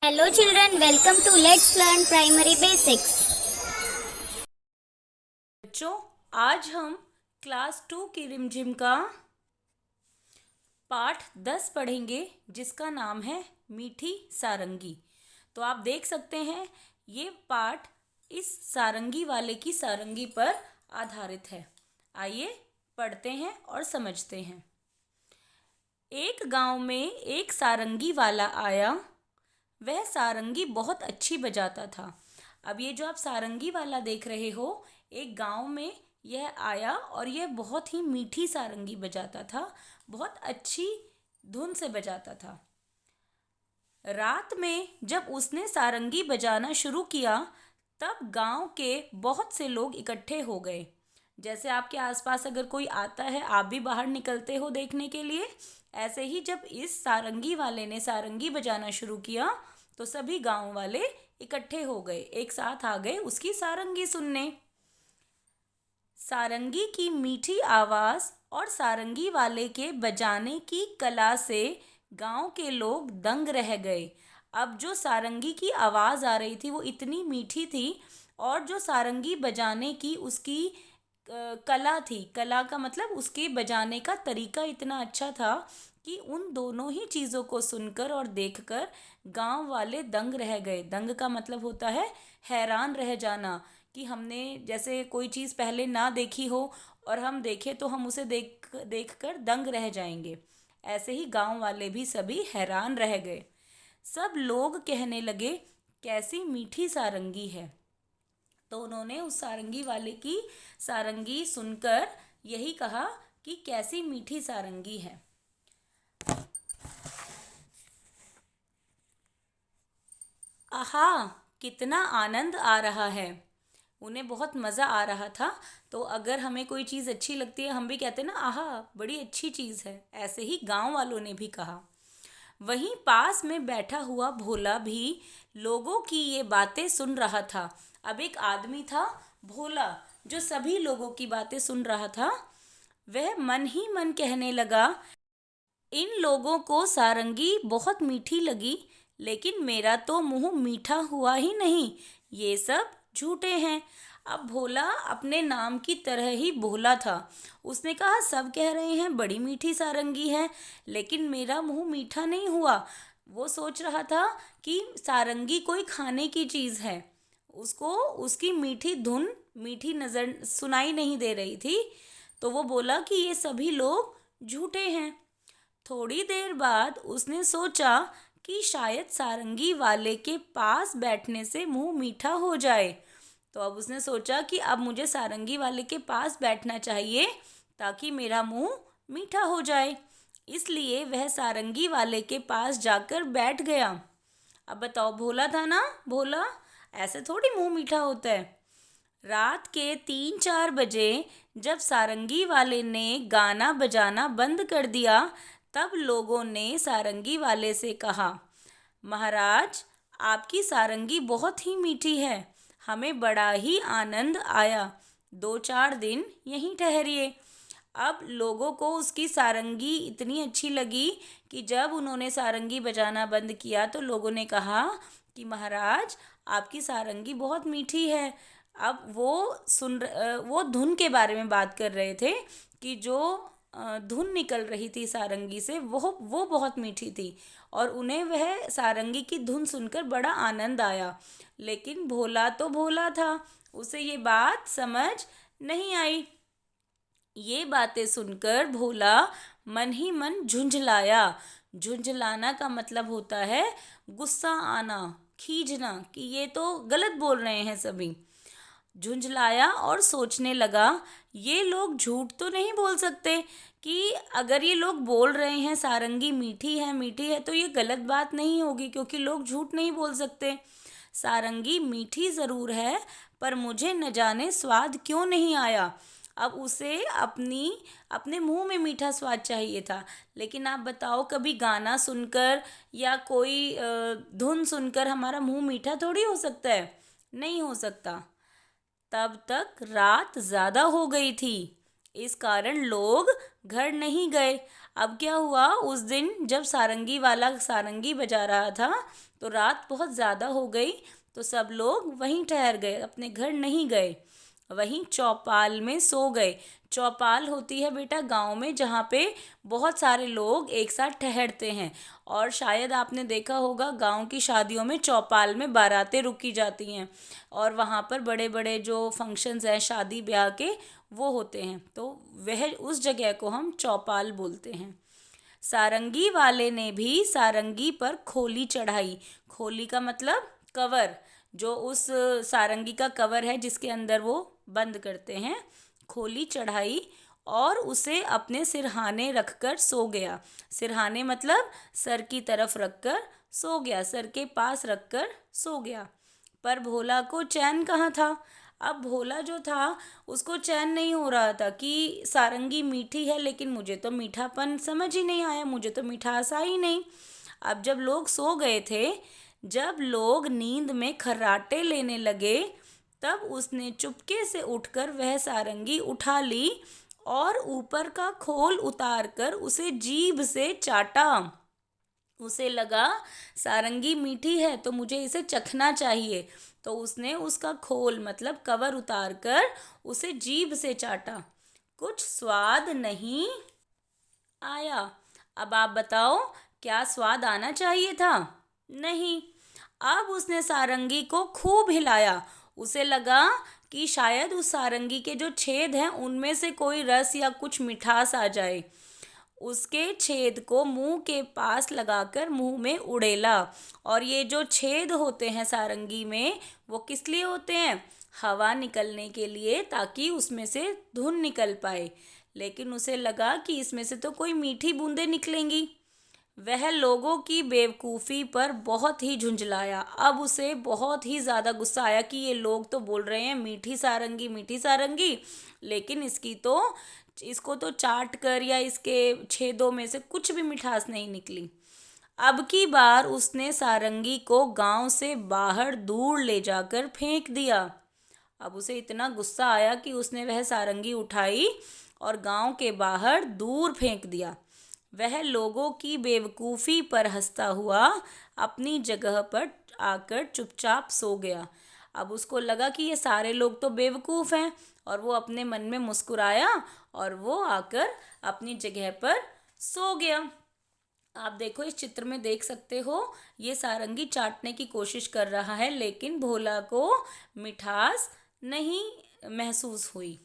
Hello children, welcome to Let's Learn Primary Basics. बच्चों, आज हम क्लास 2 की रिमझिम का पाठ 10 पढ़ेंगे जिसका नाम है मीठी सारंगी। तो आप देख सकते हैं ये पाठ इस सारंगी वाले की सारंगी पर आधारित है। आइए पढ़ते हैं और समझते हैं। एक गांव में एक सारंगी वाला आया। वह सारंगी बहुत अच्छी बजाता था। अब ये जो आप सारंगी वाला देख रहे हो, एक गांव में यह आया और यह बहुत ही मीठी सारंगी बजाता था, बहुत अच्छी धुन से बजाता था। रात में जब उसने सारंगी बजाना शुरू किया, तब गांव के बहुत से लोग इकट्ठे हो गए। जैसे आपके आसपास अगर कोई आता है, आप भी बाहर निकलते हो देखने के लिए, ऐसे ही जब इस सारंगी वाले ने सारंगी बजाना शुरू किया तो सभी गांव वाले इकट्ठे हो गए, एक साथ आ गए उसकी सारंगी सुनने। सारंगी की मीठी आवाज़ और सारंगी वाले के बजाने की कला से गांव के लोग दंग रह गए। अब जो सारंगी की आवाज़ आ रही थी वो इतनी मीठी थी, और जो सारंगी बजाने की उसकी कला थी, कला का मतलब उसके बजाने का तरीका इतना अच्छा था कि उन दोनों ही चीज़ों को सुनकर और देखकर गांव वाले दंग रह गए। दंग का मतलब होता है हैरान रह जाना, कि हमने जैसे कोई चीज़ पहले ना देखी हो और हम देखें तो हम उसे देखकर दंग रह जाएंगे। ऐसे ही गांव वाले भी सभी हैरान रह गए। सब लोग कहने लगे, कैसी मीठी सारंगी है। तो उन्होंने उस सारंगी वाले की सारंगी सुनकर यही कहा कि कैसी मीठी सारंगी है। आहा, कितना आनंद आ रहा है। उन्हें बहुत मज़ा आ रहा था। तो अगर हमें कोई चीज़ अच्छी लगती है, हम भी कहते हैं ना, आहा बड़ी अच्छी चीज़ है। ऐसे ही गांव वालों ने भी कहा। वहीं पास में बैठा हुआ भोला भी लोगों की ये बातें सुन रहा था। अब एक आदमी था भोला, जो सभी लोगों की बातें सुन रहा था। वह मन ही मन कहने लगा, इन लोगों को सारंगी बहुत मीठी लगी, लेकिन मेरा तो मुंह मीठा हुआ ही नहीं। ये सब झूठे हैं। अब भोला अपने नाम की तरह ही भोला था। उसने कहा, सब कह रहे हैं बड़ी मीठी सारंगी है, लेकिन मेरा मुंह मीठा नहीं हुआ। वो सोच रहा था कि सारंगी कोई खाने की चीज़ है। उसको उसकी मीठी धुन मीठी नज़र सुनाई नहीं दे रही थी। तो वो बोला कि ये सभी लोग झूठे हैं। थोड़ी देर बाद उसने सोचा कि शायद सारंगी वाले के पास बैठने से मुंह मीठा हो जाए। तो अब उसने सोचा कि अब मुझे सारंगी वाले के पास बैठना चाहिए ताकि मेरा मुंह मीठा हो जाए। इसलिए वह सारंगी वाले के पास जाकर बैठ गया। अब बताओ, भोला था ना, भोला ऐसे थोड़ी मुंह मीठा होता है। रात के 3-4 बजे जब सारंगी वाले ने गाना बजाना बंद कर दिया, तब लोगों ने सारंगी वाले से कहा, महाराज, आपकी सारंगी बहुत ही मीठी है, हमें बड़ा ही आनंद आया। 2-4 दिन यहीं ठहरिए। अब लोगों को उसकी सारंगी इतनी अच्छी लगी कि जब उन्होंने सारंगी बजाना बंद किया तो लोगों ने कहा कि महाराज, आपकी सारंगी बहुत मीठी है। अब वो धुन के बारे में बात कर रहे थे कि जो धुन निकल रही थी सारंगी से वो बहुत मीठी थी, और उन्हें वह सारंगी की धुन सुनकर बड़ा आनंद आया। लेकिन भोला तो भोला था, उसे ये बात समझ नहीं आई। ये बातें सुनकर भोला मन ही मन झुंझलाया। झुंझलाना का मतलब होता है गुस्सा आना, खींचना, कि ये तो गलत बोल रहे हैं सभी। झुंझलाया और सोचने लगा, ये लोग झूठ तो नहीं बोल सकते। कि अगर ये लोग बोल रहे हैं सारंगी मीठी है तो ये गलत बात नहीं होगी, क्योंकि लोग झूठ नहीं बोल सकते। सारंगी मीठी ज़रूर है, पर मुझे न जाने स्वाद क्यों नहीं आया। अब उसे अपने मुंह में मीठा स्वाद चाहिए था। लेकिन आप बताओ, कभी गाना सुनकर या कोई धुन सुनकर हमारा मुंह मीठा थोड़ी हो सकता है, नहीं हो सकता। तब तक रात ज़्यादा हो गई थी, इस कारण लोग घर नहीं गए। अब क्या हुआ, उस दिन जब सारंगी वाला सारंगी बजा रहा था तो रात बहुत ज़्यादा हो गई, तो सब लोग वहीं ठहर गए, अपने घर नहीं गए, वहीं चौपाल में सो गए। चौपाल होती है बेटा गांव में, जहाँ पे बहुत सारे लोग एक साथ ठहरते हैं। और शायद आपने देखा होगा गांव की शादियों में चौपाल में बारातें रुकी जाती हैं और वहाँ पर बड़े बड़े जो फंक्शंस हैं शादी ब्याह के वो होते हैं, तो वह उस जगह को हम चौपाल बोलते हैं। सारंगी वाले ने भी सारंगी पर खोली चढ़ाई। खोली का मतलब कवर, जो उस सारंगी का कवर है जिसके अंदर वो बंद करते हैं, खोली चढ़ाई और उसे अपने सिरहाने रखकर सो गया। सिरहाने मतलब सर की तरफ रखकर सो गया, सर के पास रखकर सो गया। पर भोला को चैन कहाँ था। अब भोला जो था उसको चैन नहीं हो रहा था कि सारंगी मीठी है, लेकिन मुझे तो मीठापन समझ ही नहीं आया, मुझे तो मिठास आई नहीं। अब जब लोग सो गए थे, जब लोग नींद में खर्राटे लेने लगे, तब उसने चुपके से उठकर वह सारंगी उठा ली और ऊपर का खोल उतारकर उसे जीभ से चाटा। उसे लगा सारंगी मीठी है तो मुझे इसे चखना चाहिए, तो उसने उसका खोल मतलब कवर उतार कर उसे जीभ से चाटा। कुछ स्वाद नहीं आया। अब आप बताओ, क्या स्वाद आना चाहिए था? नहीं। अब उसने सारंगी को खूब हिलाया। उसे लगा कि शायद उस सारंगी के जो छेद हैं उनमें से कोई रस या कुछ मिठास आ जाए। उसके छेद को मुंह के पास लगाकर मुंह में उड़ेला। और ये जो छेद होते हैं सारंगी में, वो किस लिए होते हैं? हवा निकलने के लिए, ताकि उसमें से धुन निकल पाए। लेकिन उसे लगा कि इसमें से तो कोई मीठी बूंदें निकलेंगी। वह लोगों की बेवकूफ़ी पर बहुत ही झुंझलाया। अब उसे बहुत ही ज़्यादा गुस्सा आया कि ये लोग तो बोल रहे हैं मीठी सारंगी, लेकिन इसको तो चाट कर या इसके छेदों में से कुछ भी मिठास नहीं निकली। अब की बार उसने सारंगी को गांव से बाहर दूर ले जाकर फेंक दिया। अब उसे इतना गुस्सा आया कि उसने वह सारंगी उठाई और गांव के बाहर दूर फेंक दिया। वह लोगों की बेवकूफ़ी पर हंसता हुआ अपनी जगह पर आकर चुपचाप सो गया। अब उसको लगा कि ये सारे लोग तो बेवकूफ़ हैं, और वो अपने मन में मुस्कुराया और वो आकर अपनी जगह पर सो गया। आप देखो, इस चित्र में देख सकते हो, ये सारंगी चाटने की कोशिश कर रहा है, लेकिन भोला को मिठास नहीं महसूस हुई।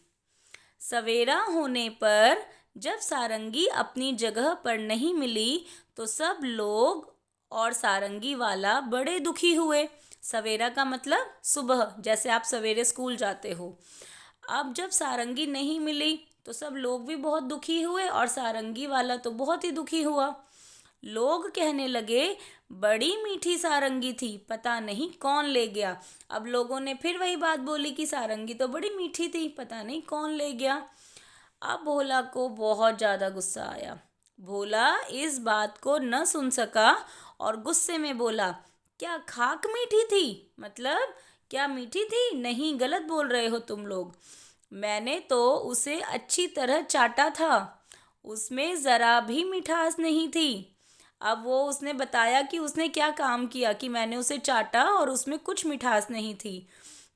सवेरा होने पर जब सारंगी अपनी जगह पर नहीं मिली, तो सब लोग और सारंगी वाला बड़े दुखी हुए। सवेरा का मतलब सुबह, जैसे आप सवेरे स्कूल जाते हो। अब जब सारंगी नहीं मिली तो सब लोग भी बहुत दुखी हुए और सारंगी वाला तो बहुत ही दुखी हुआ। लोग कहने लगे, बड़ी मीठी सारंगी थी, पता नहीं कौन ले गया। अब लोगों ने फिर वही बात बोली कि सारंगी तो बड़ी मीठी थी, पता नहीं कौन ले गया। अब भोला को बहुत ज़्यादा गुस्सा आया। भोला इस बात को न सुन सका और गुस्से में बोला, क्या खाक मीठी थी? मतलब क्या मीठी थी? नहीं, गलत बोल रहे हो तुम लोग। मैंने तो उसे अच्छी तरह चाटा था, उसमें ज़रा भी मिठास नहीं थी। अब उसने बताया कि उसने क्या काम किया, कि मैंने उसे चाटा और उसमें कुछ मिठास नहीं थी।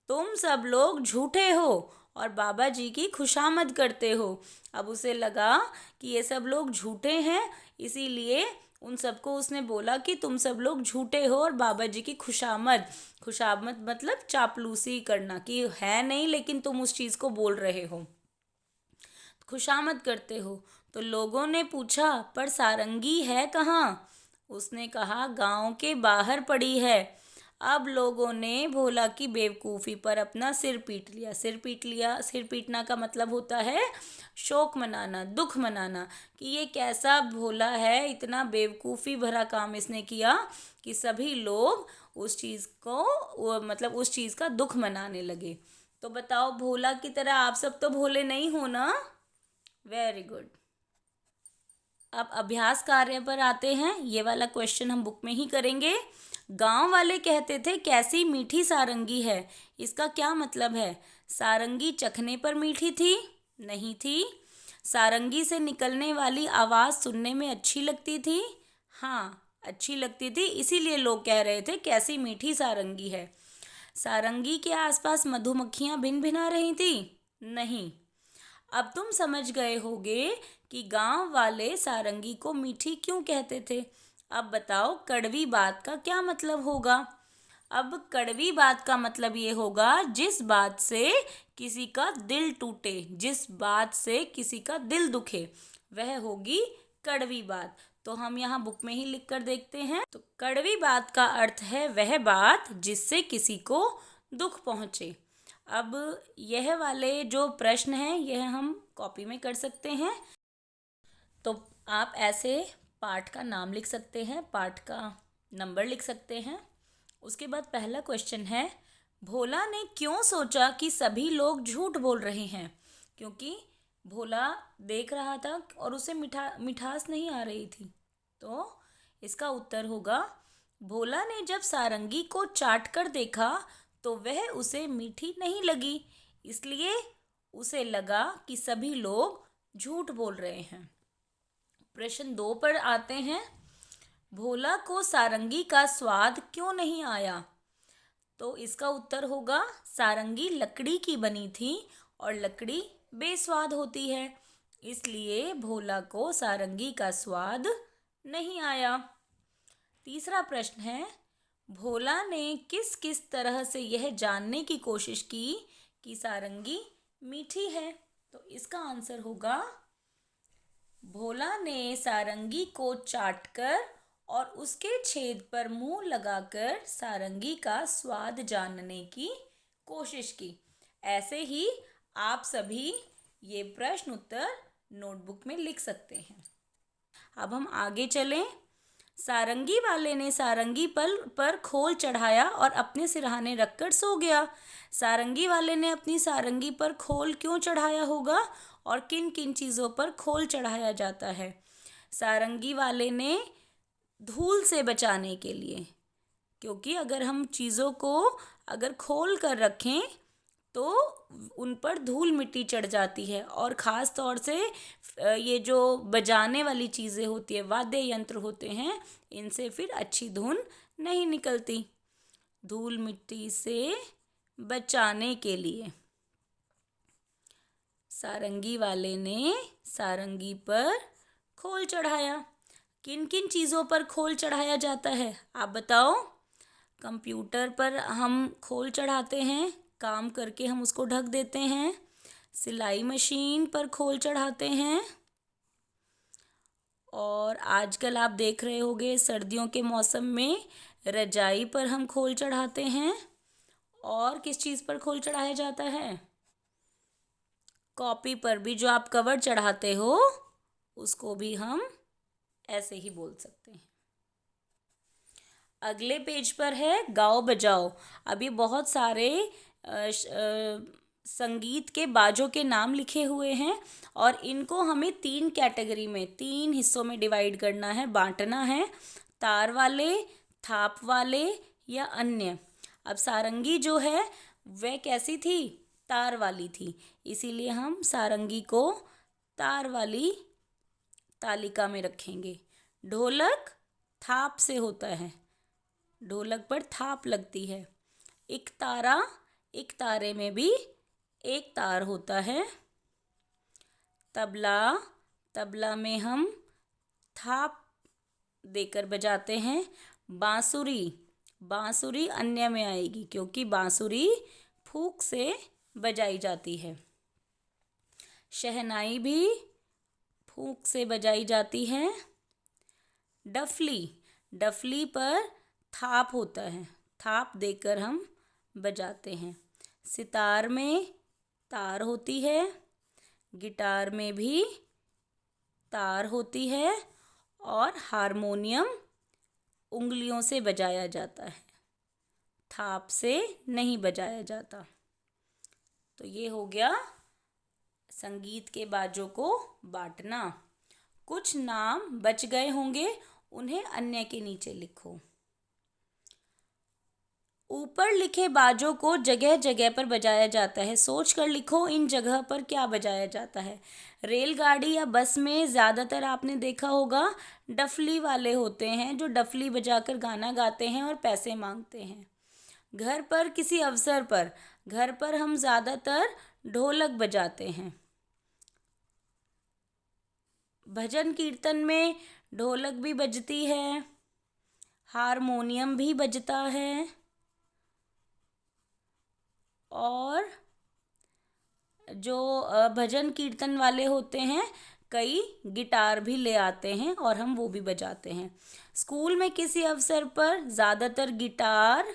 तुम सब लोग झूठे हो और बाबा जी की खुशामद करते हो। अब उसे लगा कि ये सब लोग झूठे हैं, इसीलिए उन सबको उसने बोला कि तुम सब लोग झूठे हो और बाबा जी की खुशामद मतलब चापलूसी करना, कि है नहीं लेकिन तुम उस चीज़ को बोल रहे हो, खुशामद करते हो। तो लोगों ने पूछा, पर सारंगी है कहाँ? उसने कहा, गांव के बाहर पड़ी है। अब लोगों ने भोला की बेवकूफ़ी पर अपना सिर पीट लिया। सिर पीटना का मतलब होता है शोक मनाना, दुख मनाना, कि ये कैसा भोला है, इतना बेवकूफ़ी भरा काम इसने किया कि सभी लोग उस चीज़ का दुख मनाने लगे। तो बताओ, भोला की तरह आप सब तो भोले नहीं हो ना? Very good. अब अभ्यास कार्य पर आते हैं। ये वाला क्वेश्चन हम बुक में ही करेंगे। गांव वाले कहते थे, कैसी मीठी सारंगी है। इसका क्या मतलब है? सारंगी चखने पर मीठी थी? नहीं थी। सारंगी से निकलने वाली आवाज़ सुनने में अच्छी लगती थी। हाँ, अच्छी लगती थी, इसीलिए लोग कह रहे थे कैसी मीठी सारंगी है। सारंगी के आसपास मधुमक्खियाँ भिन भिना रही थी। नहीं। अब तुम समझ गए होगे कि गांव वाले सारंगी को मीठी क्यों कहते थे। अब बताओ कड़वी बात का क्या मतलब होगा। अब कड़वी बात का मतलब ये होगा जिस बात से किसी का दिल टूटे, जिस बात से किसी का दिल दुखे, वह होगी कड़वी बात। तो हम यहाँ बुक में ही लिख कर देखते हैं। तो कड़वी बात का अर्थ है वह बात जिससे किसी को दुख पहुँचे। अब यह वाले जो प्रश्न हैं यह हम कॉपी में कर सकते हैं। तो आप ऐसे पाठ का नाम लिख सकते हैं, पाठ का नंबर लिख सकते हैं। उसके बाद पहला क्वेश्चन है, भोला ने क्यों सोचा कि सभी लोग झूठ बोल रहे हैं। क्योंकि भोला देख रहा था और उसे मिठास नहीं आ रही थी। तो इसका उत्तर होगा, भोला ने जब सारंगी को चाट कर देखा तो वह उसे मीठी नहीं लगी, इसलिए उसे लगा कि सभी लोग झूठ बोल रहे हैं। प्रश्न 2 पर आते हैं, भोला को सारंगी का स्वाद क्यों नहीं आया। तो इसका उत्तर होगा, सारंगी लकड़ी की बनी थी और लकड़ी बेस्वाद होती है, इसलिए भोला को सारंगी का स्वाद नहीं आया। तीसरा प्रश्न है, भोला ने किस किस तरह से यह जानने की कोशिश की कि सारंगी मीठी है। तो इसका आंसर होगा, भोला ने सारंगी को चाटकर और उसके छेद पर मुंह लगाकर सारंगी का स्वाद जानने की कोशिश की। ऐसे ही आप सभी ये प्रश्न उत्तर नोटबुक में लिख सकते हैं। अब हम आगे चलें। सारंगी वाले ने सारंगी पर खोल चढ़ाया और अपने सिरहाने रखकर सो गया। सारंगी वाले ने अपनी सारंगी पर खोल क्यों चढ़ाया होगा और किन किन चीज़ों पर खोल चढ़ाया जाता है। सारंगी वाले ने धूल से बचाने के लिए, क्योंकि अगर हम चीज़ों को अगर खोल कर रखें तो उन पर धूल मिट्टी चढ़ जाती है और ख़ास तौर से ये जो बजाने वाली चीज़ें होती है, वाद्य यंत्र होते हैं, इनसे फिर अच्छी धुन नहीं निकलती। धूल मिट्टी से बचाने के लिए सारंगी वाले ने सारंगी पर खोल चढ़ाया। किन किन चीज़ों पर खोल चढ़ाया जाता है आप बताओ। कंप्यूटर पर हम खोल चढ़ाते हैं, काम करके हम उसको ढक देते हैं। सिलाई मशीन पर खोल चढ़ाते हैं। और आजकल आप देख रहे होंगे सर्दियों के मौसम में रजाई पर हम खोल चढ़ाते हैं। और किस चीज़ पर खोल चढ़ाया जाता है, कॉपी पर भी जो आप कवर चढ़ाते हो उसको भी हम ऐसे ही बोल सकते हैं। अगले पेज पर है गाओ बजाओ। अभी बहुत सारे संगीत के बाजों के नाम लिखे हुए हैं और इनको हमें 3 कैटेगरी में 3 हिस्सों में डिवाइड करना है, बांटना है। तार वाले, थाप वाले या अन्य। अब सारंगी जो है वह कैसी थी, तार वाली थी, इसीलिए हम सारंगी को तार वाली तालिका में रखेंगे। ढोलक थाप से होता है, ढोलक पर थाप लगती है। एक तारा, एक तारे में भी एक तार होता है। तबला, तबला में हम थाप देकर बजाते हैं। बांसुरी, बांसुरी अन्य में आएगी क्योंकि बांसुरी फूंक से बजाई जाती है। शहनाई भी फूंक से बजाई जाती है। डफली, डफली पर थाप होता है, थाप देकर हम बजाते हैं। सितार में तार होती है, गिटार में भी तार होती है और हारमोनियम उंगलियों से बजाया जाता है, थाप से नहीं बजाया जाता। तो ये हो गया संगीत के बाजों को बांटना। कुछ नाम बच गए होंगे, उन्हें अन्य के नीचे लिखो। ऊपर लिखे बाजों को जगह जगह पर बजाया जाता है। सोच कर लिखो इन जगह पर क्या बजाया जाता है। रेलगाड़ी या बस में ज़्यादातर आपने देखा होगा डफली वाले होते हैं जो डफली बजाकर गाना गाते हैं और पैसे मांगते हैं। घर पर किसी अवसर पर घर पर हम ज़्यादातर ढोलक बजाते हैं। भजन कीर्तन में ढोलक भी बजती है, हारमोनियम भी बजता है और जो भजन कीर्तन वाले होते हैं कई गिटार भी ले आते हैं और हम वो भी बजाते हैं। स्कूल में किसी अवसर पर ज़्यादातर गिटार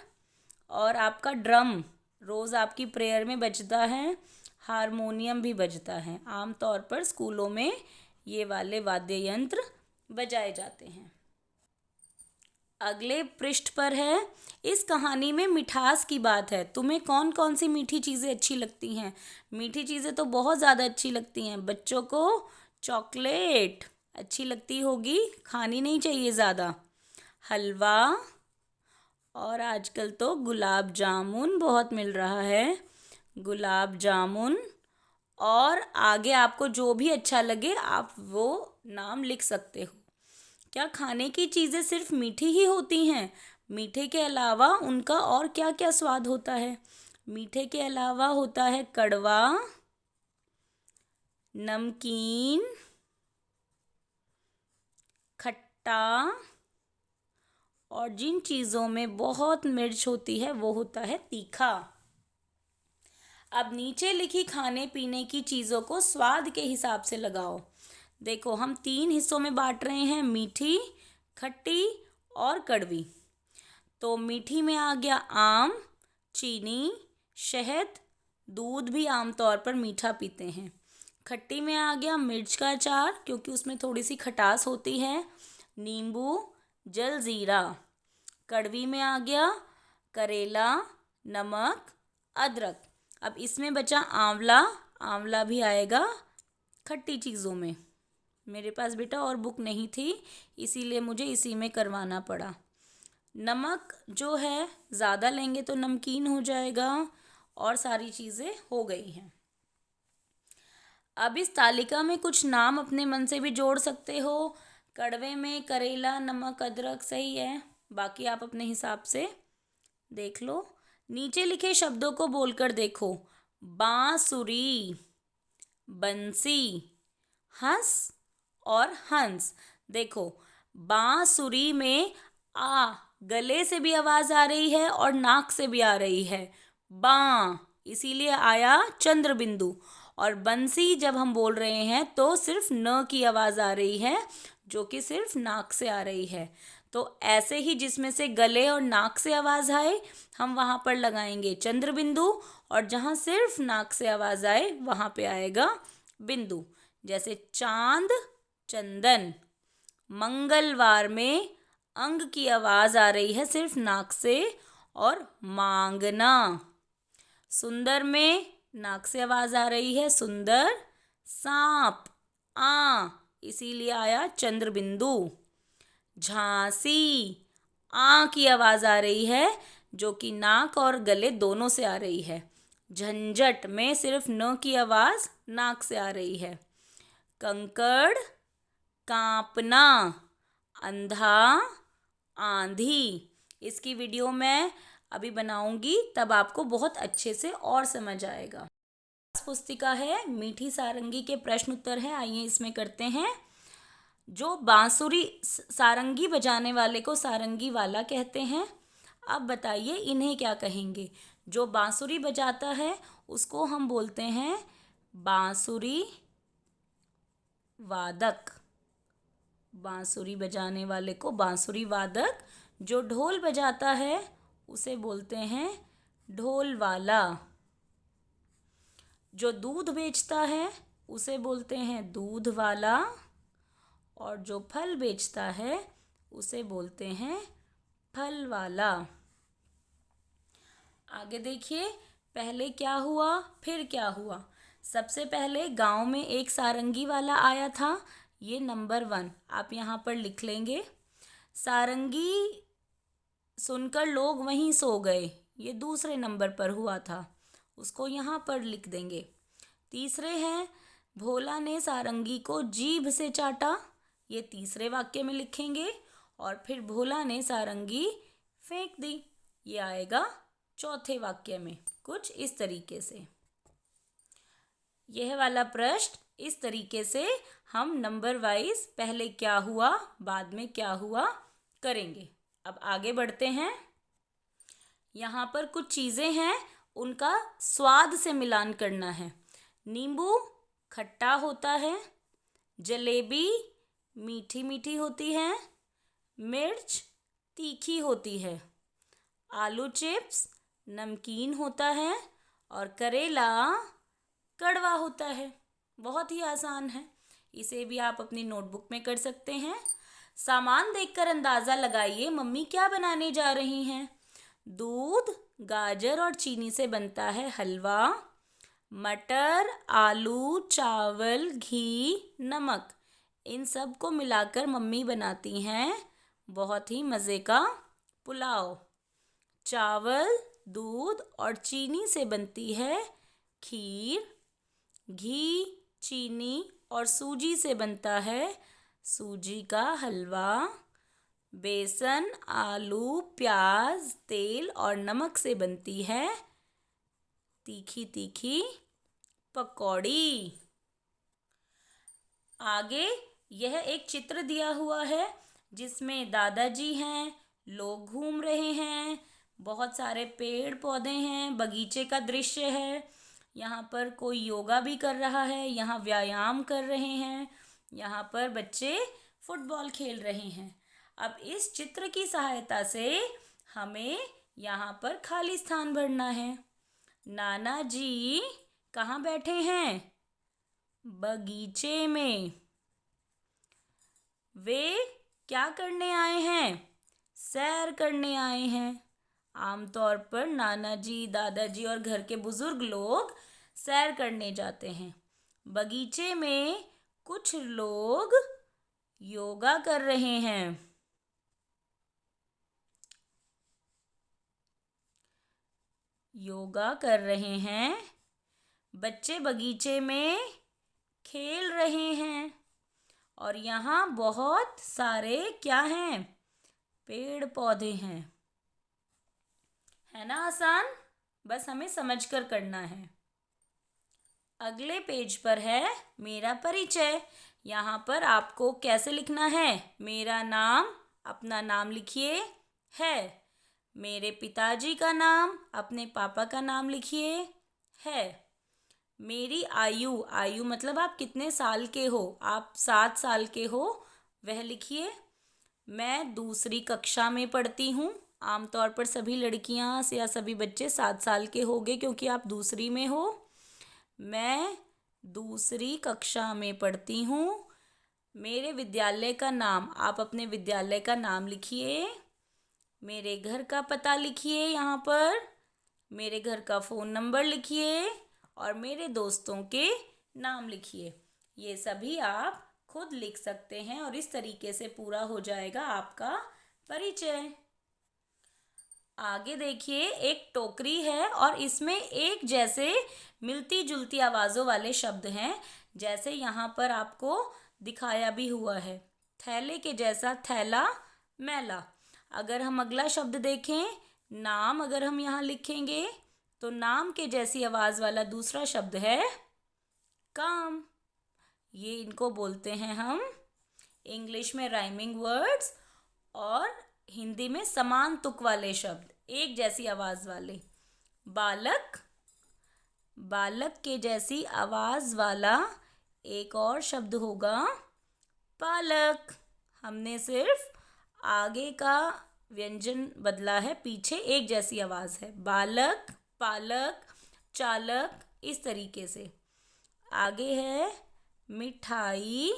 और आपका ड्रम रोज़ आपकी प्रेयर में बजता है, हारमोनियम भी बजता है। आमतौर पर स्कूलों में ये वाले वाद्य यंत्र बजाए जाते हैं। अगले पृष्ठ पर है, इस कहानी में मिठास की बात है। तुम्हें कौन कौन सी मीठी चीज़ें अच्छी लगती हैं? मीठी चीज़ें तो बहुत ज़्यादा अच्छी लगती हैं। बच्चों को चॉकलेट अच्छी लगती होगी, खानी नहीं चाहिए ज़्यादा। हलवा और आजकल तो गुलाब जामुन बहुत मिल रहा है। गुलाब जामुन और आगे आपको जो भी अच्छा लगे आप वो नाम लिख सकते हो। क्या खाने की चीज़ें सिर्फ मीठी ही होती हैं? मीठे के अलावा उनका और क्या क्या स्वाद होता है? मीठे के अलावा होता है कड़वा, नमकीन, खट्टा और जिन चीज़ों में बहुत मिर्च होती है वो होता है तीखा। अब नीचे लिखी खाने पीने की चीज़ों को स्वाद के हिसाब से लगाओ। देखो हम 3 हिस्सों में बांट रहे हैं, मीठी, खट्टी और कड़वी। तो मीठी में आ गया आम, चीनी, शहद, दूध भी आमतौर पर मीठा पीते हैं। खट्टी में आ गया मिर्च का अचार क्योंकि उसमें थोड़ी सी खटास होती है, नींबू, जलजीरा। कड़वी में आ गया करेला, नमक, अदरक। अब इसमें बचा आंवला, आंवला भी आएगा खट्टी चीज़ों में। मेरे पास बेटा और बुक नहीं थी इसीलिए मुझे इसी में करवाना पड़ा। नमक जो है ज़्यादा लेंगे तो नमकीन हो जाएगा और सारी चीज़ें हो गई हैं। अब इस तालिका में कुछ नाम अपने मन से भी जोड़ सकते हो। कड़वे में करेला, नमक, अदरक सही है, बाकी आप अपने हिसाब से देख लो। नीचे लिखे शब्दों को बोलकर देखो। बांसुरी, बंसी, हंस और हंस। देखो बांसुरी में आ गले से भी आवाज़ आ रही है और नाक से भी आ रही है, बां, इसीलिए आया चंद्र बिंदु। और बंसी जब हम बोल रहे हैं तो सिर्फ न की आवाज़ आ रही है जो कि सिर्फ नाक से आ रही है। तो ऐसे ही जिसमें से गले और नाक से आवाज़ आए हम वहाँ पर लगाएंगे चंद्र बिंदु और जहाँ सिर्फ नाक से आवाज़ आए वहाँ पे आएगा बिंदु। जैसे चांद, चंदन। मंगलवार में अंग की आवाज़ आ रही है सिर्फ नाक से और मांगना। सुंदर में नाक से आवाज़ आ रही है सुंदर। सांप, आ, इसीलिए आया चंद्र बिंदु। झांसी, आ की आवाज़ आ रही है जो कि नाक और गले दोनों से आ रही है। झंझट में सिर्फ न की आवाज़ नाक से आ रही है। कंकड़, कांपना, अंधा, आंधी। इसकी वीडियो मैं अभी बनाऊंगी तब आपको बहुत अच्छे से और समझ आएगा। पुस्तिका है मीठी सारंगी के प्रश्न उत्तर है, आइए इसमें करते हैं। जो बांसुरी सारंगी बजाने वाले को सारंगी वाला कहते हैं। अब बताइए इन्हें क्या कहेंगे? जो बांसुरी बजाता है उसको हम बोलते हैं बांसुरी वादक। बांसुरी बजाने वाले को बांसुरी वादक। जो ढोल बजाता है उसे बोलते हैं ढोल वाला। जो दूध बेचता है उसे बोलते हैं दूध वाला और जो फल बेचता है उसे बोलते हैं फल वाला। आगे देखिए पहले क्या हुआ फिर क्या हुआ। सबसे पहले गांव में एक सारंगी वाला आया था, ये नंबर 1 आप यहाँ पर लिख लेंगे। सारंगी सुनकर लोग वहीं सो गए, ये दूसरे नंबर पर हुआ था, उसको यहाँ पर लिख देंगे। तीसरे हैं भोला ने सारंगी को जीभ से चाटा, ये तीसरे वाक्य में लिखेंगे। और फिर भोला ने सारंगी फेंक दी, ये आएगा चौथे वाक्य में, कुछ इस तरीके से। यह वाला प्रश्न इस तरीके से हम नंबर वाइज पहले क्या हुआ बाद में क्या हुआ करेंगे। अब आगे बढ़ते हैं। यहाँ पर कुछ चीज़ें हैं, उनका स्वाद से मिलान करना है। नींबू खट्टा होता है, जलेबी मीठी मीठी होती है, मिर्च तीखी होती है, आलू चिप्स नमकीन होता है और करेला कड़वा होता है। बहुत ही आसान है, इसे भी आप अपनी नोटबुक में कर सकते हैं। सामान देखकर अंदाज़ा लगाइए मम्मी क्या बनाने जा रही हैं। दूध, गाजर और चीनी से बनता है हलवा। मटर, आलू, चावल, घी, नमक, इन सब को मिलाकर मम्मी बनाती हैं बहुत ही मज़े का पुलाव। चावल, दूध और चीनी से बनती है खीर। घी, चीनी और सूजी से बनता है सूजी का हलवा। बेसन, आलू, प्याज, तेल और नमक से बनती है तीखी तीखी पकौड़ी। आगे यह एक चित्र दिया हुआ है जिसमें दादाजी हैं, लोग घूम रहे हैं, बहुत सारे पेड़ पौधे हैं, बगीचे का दृश्य है। यहाँ पर कोई योगा भी कर रहा है, यहाँ व्यायाम कर रहे हैं, यहाँ पर बच्चे फुटबॉल खेल रहे हैं। अब इस चित्र की सहायता से हमें यहाँ पर खाली स्थान भरना है। नाना जी कहाँ बैठे हैं? बगीचे में। वे क्या करने आए हैं? सैर करने आए हैं। आमतौर पर नाना जी, दादाजी और घर के बुजुर्ग लोग सैर करने जाते हैं। बगीचे में कुछ लोग योगा कर रहे हैं। योगा कर रहे हैं। बच्चे बगीचे में खेल रहे हैं और यहाँ बहुत सारे क्या हैं? पेड़ पौधे हैं। है ना आसान? बस हमें समझकर करना है। अगले पेज पर है मेरा परिचय। यहाँ पर आपको कैसे लिखना है? मेरा नाम, अपना नाम लिखिए, है। मेरे पिताजी का नाम, अपने पापा का नाम लिखिए, है। मेरी आयु, आयु मतलब आप कितने साल के हो, आप 7 साल के हो, वह लिखिए। मैं दूसरी कक्षा में पढ़ती हूँ। आमतौर पर सभी लड़कियाँ या सभी बच्चे 7 साल के होंगे क्योंकि आप दूसरी में हो। मैं दूसरी कक्षा में पढ़ती हूँ। मेरे विद्यालय का नाम, आप अपने विद्यालय का नाम लिखिए। मेरे घर का पता लिखिए यहाँ पर। मेरे घर का फ़ोन नंबर लिखिए और मेरे दोस्तों के नाम लिखिए। ये सभी आप खुद लिख सकते हैं और इस तरीके से पूरा हो जाएगा आपका परिचय। आगे देखिए, एक टोकरी है और इसमें एक जैसे मिलती जुलती आवाज़ों वाले शब्द हैं, जैसे यहाँ पर आपको दिखाया भी हुआ है। थैले के जैसा थैला, मैला। अगर हम अगला शब्द देखें, नाम, अगर हम यहाँ लिखेंगे तो नाम के जैसी आवाज़ वाला दूसरा शब्द है काम। ये इनको बोलते हैं हम इंग्लिश में राइमिंग वर्ड्स और हिंदी में समान तुक वाले शब्द, एक जैसी आवाज़ वाले। बालक, बालक के जैसी आवाज़ वाला एक और शब्द होगा पालक। हमने सिर्फ आगे का व्यंजन बदला है, पीछे एक जैसी आवाज़ है। बालक, पालक, चालक, इस तरीके से। आगे है मिठाई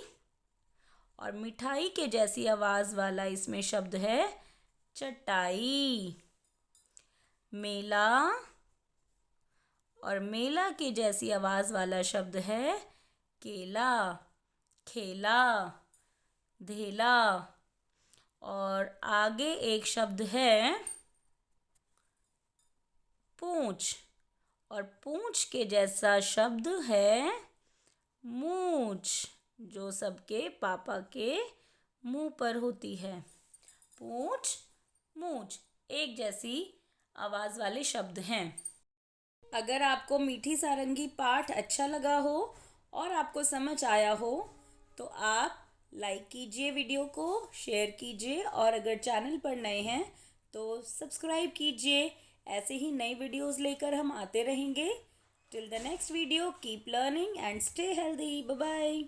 और मिठाई के जैसी आवाज़ वाला इसमें शब्द है चटाई। मेला और मेला के जैसी आवाज़ वाला शब्द है केला। खेला, धेला। और आगे एक शब्द है पूंछ, और पूंछ के जैसा शब्द है मूंछ, जो सबके पापा के मुंह पर होती है। पूंछ, मूंछ एक जैसी आवाज़ वाले शब्द हैं। अगर आपको मीठी सारंगी पाठ अच्छा लगा हो और आपको समझ आया हो तो आप लाइक कीजिए, वीडियो को शेयर कीजिए, और अगर चैनल पर नए हैं तो सब्सक्राइब कीजिए। ऐसे ही नई वीडियोस लेकर हम आते रहेंगे। Till the next video, keep learning and stay healthy. Bye bye.